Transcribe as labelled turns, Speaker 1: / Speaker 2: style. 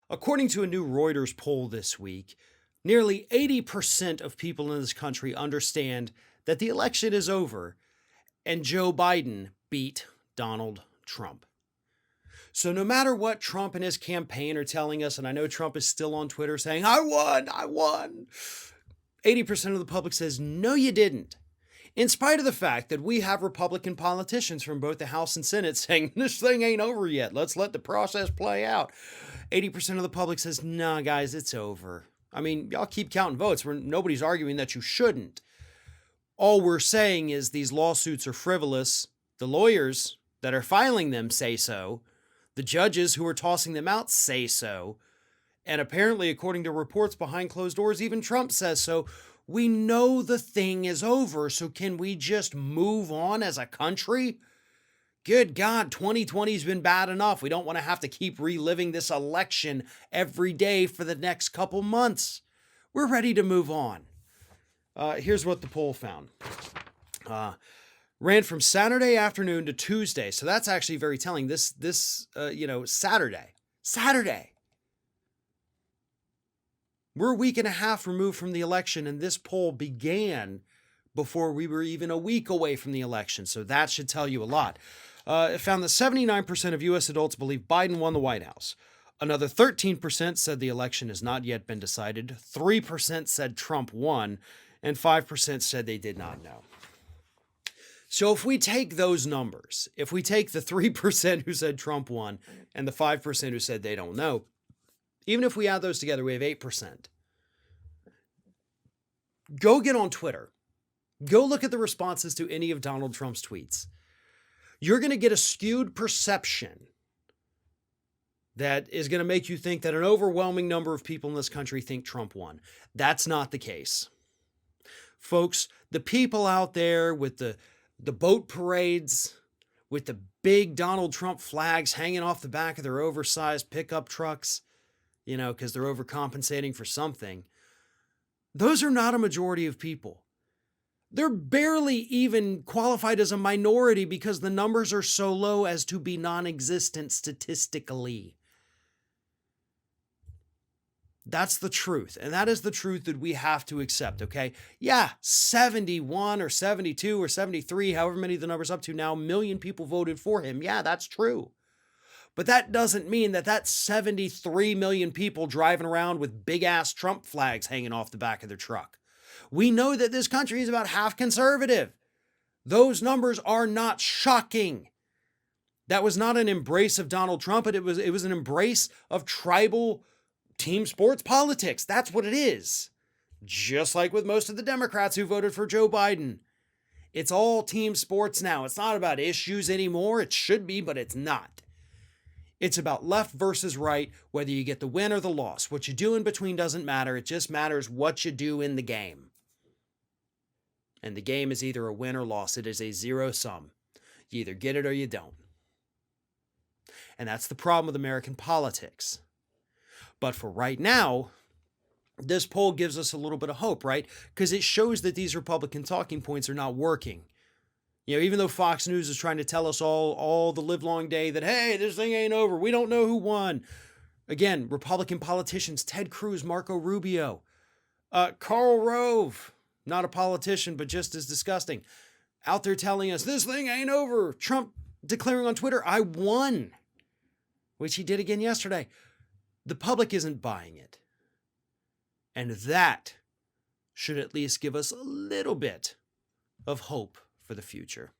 Speaker 1: According to a new Reuters poll this week, nearly 80% of people in this country understand that the election is over and Joe Biden beat Donald Trump. So no matter what Trump and his campaign are telling us, and I know Trump is still on Twitter saying, I won, 80% of the public says, no, you didn't. In spite of the fact that we have Republican politicians from both the House and Senate saying, this thing ain't over yet. Let's let the process play out. 80% of the public says, nah, guys, it's over. I mean, y'all keep counting votes. Nobody's arguing that you shouldn't. All we're saying is these lawsuits are frivolous. The lawyers that are filing them say so. The judges who are tossing them out say so. And apparently, according to reports behind closed doors, even Trump says so. We know the thing is over, so can we just move on as a country? Good God, 2020's been bad enough. We don't want to have to keep reliving this election every day for the next couple months. We're ready to move on. Here's what the poll found. Ran from Saturday afternoon to Tuesday. So that's actually very telling. Saturday. We're a week and a half removed from the election, and this poll began before we were even a week away from the election. So that should tell you a lot. It found that 79% of U.S. adults believe Biden won the White House. Another 13% said the election has not yet been decided. 3% said Trump won, and 5% said they did not know. So if we take those numbers, if we take the 3% who said Trump won and the 5% who said they don't know, even if we add those together, we have 8%. Go get on Twitter. Go look at the responses to any of Donald Trump's tweets. You're going to get a skewed perception that is going to make you think that an overwhelming number of people in this country think Trump won. That's not the case. Folks, the people out there with the boat parades, with the big Donald Trump flags hanging off the back of their oversized pickup trucks, because they're overcompensating for something, those are not a majority of people. They're barely even qualified as a minority because the numbers are so low as to be non-existent statistically. That's the truth. And that is the truth that we have to accept, okay? Yeah, 71 or 72 or 73, however many the number's up to now, million people voted for him. Yeah, that's true. But that doesn't mean that 73 million people driving around with big-ass Trump flags hanging off the back of their truck. We know that this country is about half conservative. Those numbers are not shocking. That was not an embrace of Donald Trump, but it was an embrace of tribal team sports politics. That's what it is. Just like with most of the Democrats who voted for Joe Biden. It's all team sports now. It's not about issues anymore. It should be, but it's not. It's about left versus right, whether you get the win or the loss. What you do in between doesn't matter. It just matters what you do in the game. And the game is either a win or loss. It is a zero sum. You either get it or you don't. And that's the problem with American politics. But for right now, this poll gives us a little bit of hope, right? Because it shows that these Republican talking points are not working. Even though Fox News is trying to tell us all the livelong day that, hey, this thing ain't over. We don't know who won. Again, Republican politicians, Ted Cruz, Marco Rubio, Karl Rove, not a politician, but just as disgusting, out there telling us this thing ain't over. Trump declaring on Twitter, I won, which he did again yesterday. The public isn't buying it. And that should at least give us a little bit of hope for the future.